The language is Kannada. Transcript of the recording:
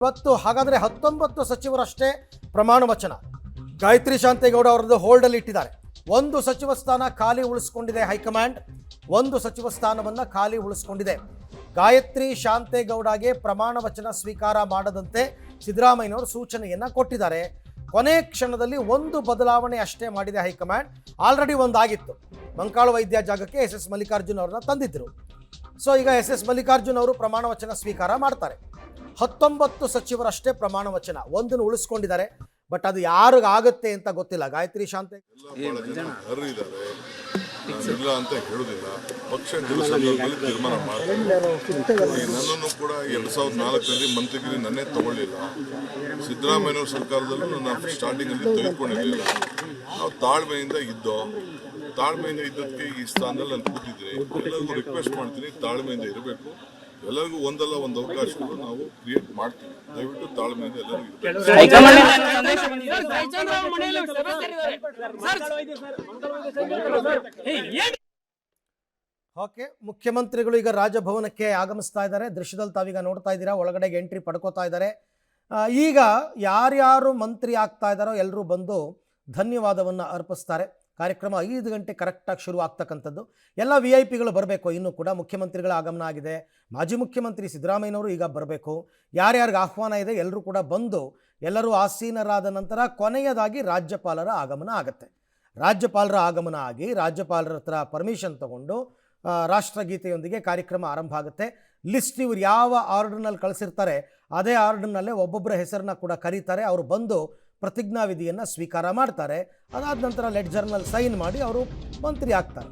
ಇವತ್ತು ಹಾಗಾದರೆ 19 ಸಚಿವರಷ್ಟೇ ಪ್ರಮಾಣ ವಚನ. ಗಾಯತ್ರಿ ಶಾಂತೇಗೌಡ ಅವರದ್ದು ಹೋಲ್ಡಲ್ಲಿ ಇಟ್ಟಿದ್ದಾರೆ. ಒಂದು ಸಚಿವ ಸ್ಥಾನ ಖಾಲಿ ಉಳಿಸ್ಕೊಂಡಿದೆ ಹೈಕಮಾಂಡ್. ಒಂದು ಸಚಿವ ಸ್ಥಾನವನ್ನು ಖಾಲಿ ಉಳಿಸ್ಕೊಂಡಿದೆ. ಗಾಯತ್ರಿ ಶಾಂತೇಗೌಡಗೆ ಪ್ರಮಾಣ ವಚನ ಸ್ವೀಕಾರ ಮಾಡದಂತೆ ಸಿದ್ದರಾಮಯ್ಯನವರು ಸೂಚನೆಯನ್ನು ಕೊಟ್ಟಿದ್ದಾರೆ. ಕೊನೆ ಕ್ಷಣದಲ್ಲಿ ಒಂದು ಬದಲಾವಣೆ ಅಷ್ಟೇ ಮಾಡಿದೆ ಹೈಕಮಾಂಡ್. ಆಲ್ರೆಡಿ ಒಂದಾಗಿತ್ತು. ಮಂಕಾಳು ವೈದ್ಯ ಜಾಗಕ್ಕೆ ಎಸ್ ಮಲ್ಲಿಕಾರ್ಜುನ್ ಅವ್ರನ್ನ ತಂದಿದ್ದರು. ಸೊ ಈಗ ಎಸ್ ಮಲ್ಲಿಕಾರ್ಜುನ್ ಅವರು ಪ್ರಮಾಣ ವಚನ ಸ್ವೀಕಾರ ಮಾಡ್ತಾರೆ. 19 ಸಚಿವರಷ್ಟೇ ಪ್ರಮಾಣ ವಚನ, ಒಂದನ್ನು ಉಳಿಸ್ಕೊಂಡಿದ್ದಾರೆ. ಬಟ್ ಅದು ಯಾರಿಗಾಗುತ್ತೆ ಅಂತ ಗೊತ್ತಿಲ್ಲ. ಗಾಯತ್ರಿ ಶಾಂತೆ ಇಲ್ಲ ಅಂತ ಹೇಳುದಿಲ್ಲ. ಪಕ್ಷ ತೀರ್ಮಾನ ಮಾಡ್ತಾರೆ. ನನ್ನನ್ನು ಕೂಡ 2004ರಲ್ಲಿ ಮಂತ್ರಿಗಿರಿ ನನ್ನೇ ತಗೊಳ್ಳಿಲ್ಲ. ಸಿದ್ದರಾಮಯ್ಯ ಸರ್ಕಾರದಲ್ಲೂ ನನ್ನ ಸ್ಟಾರ್ಟಿಂಗ್ ಅಲ್ಲಿ ತೆಗೆದುಕೊಂಡಿರಲಿಲ್ಲ. ನಾವು ತಾಳ್ಮೆಯಿಂದ ಇದ್ದದಕ್ಕೆ ಈ ಸ್ಥಾನದಲ್ಲಿ ನಾನು ಕೂತಿದ್ದೀನಿ. ಎಲ್ಲರಿಗೂ ರಿಕ್ವೆಸ್ಟ್ ಮಾಡ್ತೀನಿ, ತಾಳ್ಮೆಯಿಂದ ಇರಬೇಕು. ಎಲ್ಲರಿಗೂ ಒಂದಲ್ಲ ಒಂದು ಅವಕಾಶಗಳು ನಾವು ಕ್ರಿಯೇಟ್ ಮಾಡ್ತೀವಿ. ದಯವಿಟ್ಟು ತಾಳ್ಮೆಯಿಂದ ಎಲ್ಲರಿಗೂ ಓಕೆ. ಮುಖ್ಯಮಂತ್ರಿಗಳು ಈಗ ರಾಜಭವನಕ್ಕೆ ಆಗಮಿಸ್ತಾ ಇದ್ದಾರೆ. ದೃಶ್ಯದಲ್ಲಿ ತಾವೀಗ ನೋಡ್ತಾ ಇದ್ದೀರಾ. ಒಳಗಡೆಗೆ ಎಂಟ್ರಿ ಪಡ್ಕೋತಾ ಇದ್ದಾರೆ. ಈಗ ಯಾರ್ಯಾರು ಮಂತ್ರಿ ಆಗ್ತಾ ಇದ್ದಾರೋ ಎಲ್ಲರೂ ಬಂದು ಧನ್ಯವಾದವನ್ನು ಅರ್ಪಿಸ್ತಾರೆ. ಕಾರ್ಯಕ್ರಮ 5 ಗಂಟೆ ಕರೆಕ್ಟಾಗಿ ಶುರು ಆಗ್ತಕ್ಕಂಥದ್ದು. ಎಲ್ಲ VIP ಗಳು ಬರಬೇಕು. ಇನ್ನೂ ಕೂಡ ಮುಖ್ಯಮಂತ್ರಿಗಳ ಆಗಮನ ಆಗಿದೆ. ಮಾಜಿ ಮುಖ್ಯಮಂತ್ರಿ ಸಿದ್ದರಾಮಯ್ಯನವರು ಈಗ ಬರಬೇಕು. ಯಾರ್ಯಾರಿಗೆ ಆಹ್ವಾನ ಇದೆ ಎಲ್ಲರೂ ಕೂಡ ಬಂದು ಎಲ್ಲರೂ ಆಸೀನರಾದ ನಂತರ ಕೊನೆಯದಾಗಿ ರಾಜ್ಯಪಾಲರ ಆಗಮನ ಆಗುತ್ತೆ. ರಾಜ್ಯಪಾಲರ ಆಗಮನ ಆಗಿ ರಾಜ್ಯಪಾಲರ ಹತ್ರ ಪರ್ಮಿಷನ್ ತಗೊಂಡು ರಾಷ್ಟ್ರಗೀತೆಯೊಂದಿಗೆ ಕಾರ್ಯಕ್ರಮ ಆರಂಭ ಆಗುತ್ತೆ. ಲಿಸ್ಟ್ ಇವ್ರು ಯಾವ ಆರ್ಡರ್ನಲ್ಲಿ ಕಳಿಸಿರ್ತಾರೆ ಅದೇ ಆರ್ಡರ್ನಲ್ಲೇ ಒಬ್ಬೊಬ್ಬರ ಹೆಸರನ್ನ ಕೂಡ ಕರೀತಾರೆ. ಅವರು ಬಂದು ಪ್ರತಿಜ್ಞಾವಿಧಿಯನ್ನು ಸ್ವೀಕಾರ ಮಾಡ್ತಾರೆ. ಅದಾದ ನಂತರ ಲೆಡ್ಜರ್ನಲ್ಲಿ ಸೈನ್ ಮಾಡಿ ಅವರು ಮಂತ್ರಿ ಆಗ್ತಾರೆ.